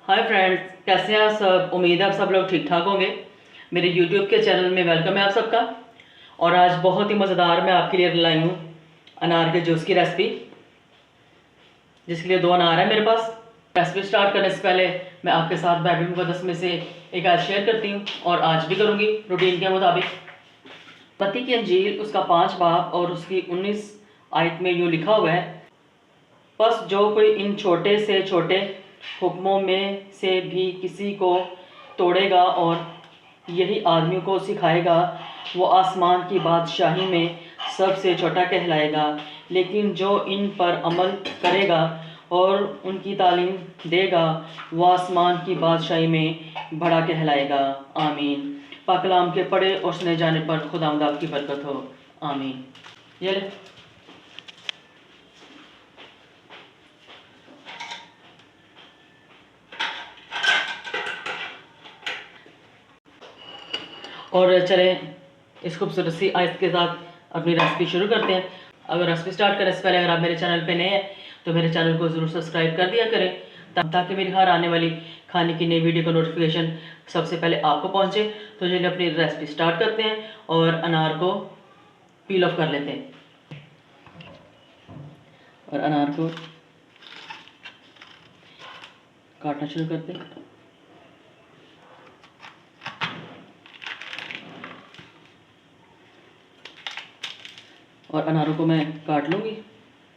Hi friends, कैसे हैं आप सब। उम्मीद है आप सब लोग ठीक ठाक होंगे। मेरे यूट्यूब के चैनल में वेलकम है आप सबका। और आज बहुत ही मज़ेदार मैं आपके लिए लाई हूँ अनार के जूस की रेसिपी, जिसके लिए 2 अनार है मेरे पास। रेसिपी स्टार्ट करने से पहले मैं आपके साथ बाइबल मुक़द्दस में से एक आयत शेयर करती हूँ और आज भी करूँगी रूटीन के मुताबिक। मत्ती की अंजील उसका 5 बाब और उसकी 19 आयत में यूँ लिखा हुआ है, बस जो कोई इन छोटे से छोटे हुक्मों में से भी किसी को तोड़ेगा और यही आदमियों को सिखाएगा, वो आसमान की बादशाही में सबसे छोटा कहलाएगा। लेकिन जो इन पर अमल करेगा और उनकी तालीम देगा, वो आसमान की बादशाही में बड़ा कहलाएगा। आमीन। पाक कलाम के पढ़े और सुने जाने पर खुदावंद आपकी बरकत हो। आमीन। ये ले। और चलें इस खूबसूरत सी आयत के साथ अपनी रेसिपी शुरू करते हैं। अगर रेसिपी स्टार्ट करने से पहले अगर आप मेरे चैनल पे नए हैं तो मेरे चैनल को ज़रूर सब्सक्राइब कर दिया करें, ताकि मेरी हर आने वाली खाने की नई वीडियो का नोटिफिकेशन सबसे पहले आपको पहुंचे। तो चलिए अपनी रेसिपी स्टार्ट करते हैं और अनार को पील ऑफ कर लेते हैं और अनार को काटना शुरू करते हैं। और अनारों को मैं काट लूँगी,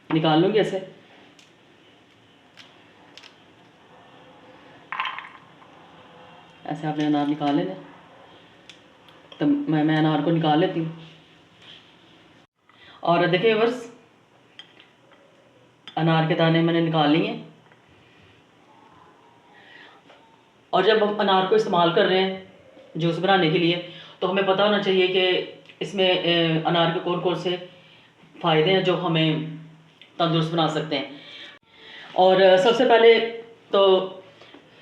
निकाल लूँगी ऐसे। ऐसे आपने अनार निकाल लेना। तो मैं अनार को निकाल लेती हूँ। और देखिए व्यूअर्स, अनार के दाने मैंने निकाल लिए हैं। और जब हम अनार को इस्तेमाल कर रहे हैं जूस बनाने के लिए, तो हमें पता होना चाहिए कि इसमें अनार के कौन कौन से फ़ायदे हैं जो हमें तंदुरुस्त बना सकते हैं। और सबसे पहले तो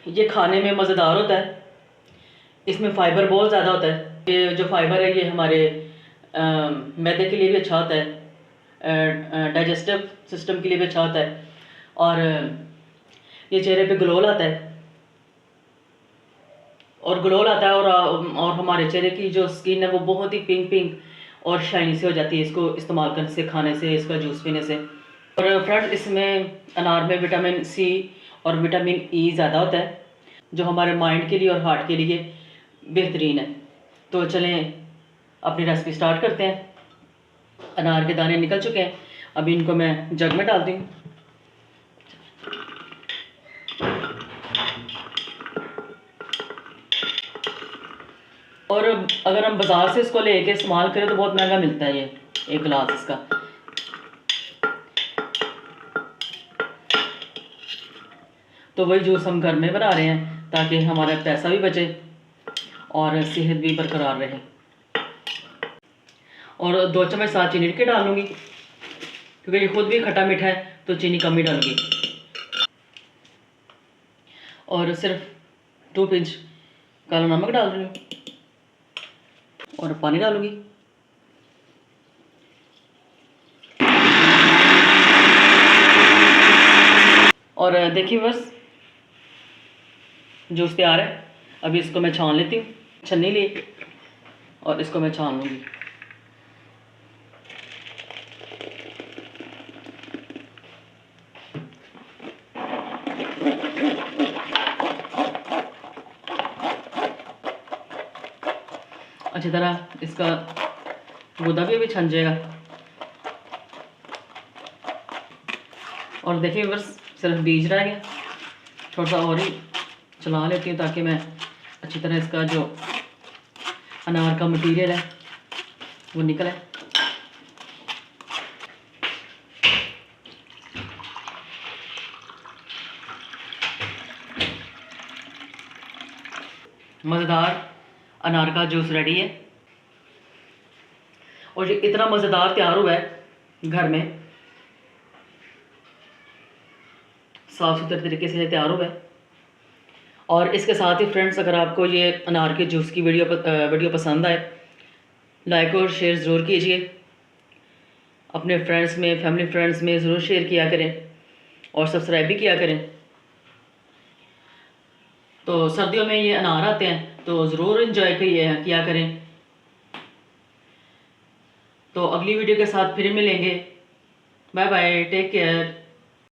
ये खाने में मज़ेदार होता है। इसमें फ़ाइबर बहुत ज़्यादा होता है। ये जो फ़ाइबर है ये हमारे मैदे के लिए भी अच्छा होता है, डाइजेस्टिव सिस्टम के लिए भी अच्छा होता है। और ये चेहरे पे ग्लो लाता है और हमारे चेहरे की जो स्किन है वो बहुत ही पिंक पिंक और शाइनी से हो जाती है इसको इस्तेमाल करने से, खाने से, इसका जूस पीने से। और फ्रेंड्स, इसमें अनार में विटामिन सी और विटामिन ई ज़्यादा होता है, जो हमारे माइंड के लिए और हार्ट के लिए बेहतरीन है। तो चलें अपनी रेसिपी स्टार्ट करते हैं। अनार के दाने निकल चुके हैं, अभी इनको मैं जग में डालती हूँ। और अगर हम बाज़ार से इसको लेके इस्तेमाल करें तो बहुत महंगा मिलता है ये एक गिलास इसका। तो वही जूस हम घर में बना रहे हैं ताकि हमारा पैसा भी बचे और सेहत भी बरकरार रहे। और 2 चम्मच साथ चीनी के डाल लूँगी, क्योंकि ये खुद भी खट्टा मीठा है तो चीनी कम ही डालूँगी। और सिर्फ 2 पिंच काला नमक डाल रही हूँ और पानी डालूँगी। और देखिए बस जूस तैयार है। अभी इसको मैं छान लेती हूँ, छन्नी ली और इसको मैं छान लूँगी। अच्छी तरह इसका गूदा भी अभी छन जाएगा। और देखिए बस सिर्फ बीज रह गया, थोड़ा सा और ही चला लेती हूँ ताकि मैं अच्छी तरह इसका जो अनार का मटेरियल है वो निकले। मज़ेदार अनार का जूस रेडी है। और ये इतना मज़ेदार तैयार हुआ है, घर में साफ़ सुथरे तरीके से तैयार हुआ है। और इसके साथ ही फ्रेंड्स, अगर आपको ये अनार के जूस की वीडियो पसंद आए, लाइक और शेयर ज़रूर कीजिए। अपने फ्रेंड्स में, फैमिली फ्रेंड्स में ज़रूर शेयर किया करें और सब्सक्राइब भी किया करें। तो सर्दियों में ये अनार आते हैं, तो ज़रूर इंजॉय किया करें। तो अगली वीडियो के साथ फिर मिलेंगे। Bye bye, take care.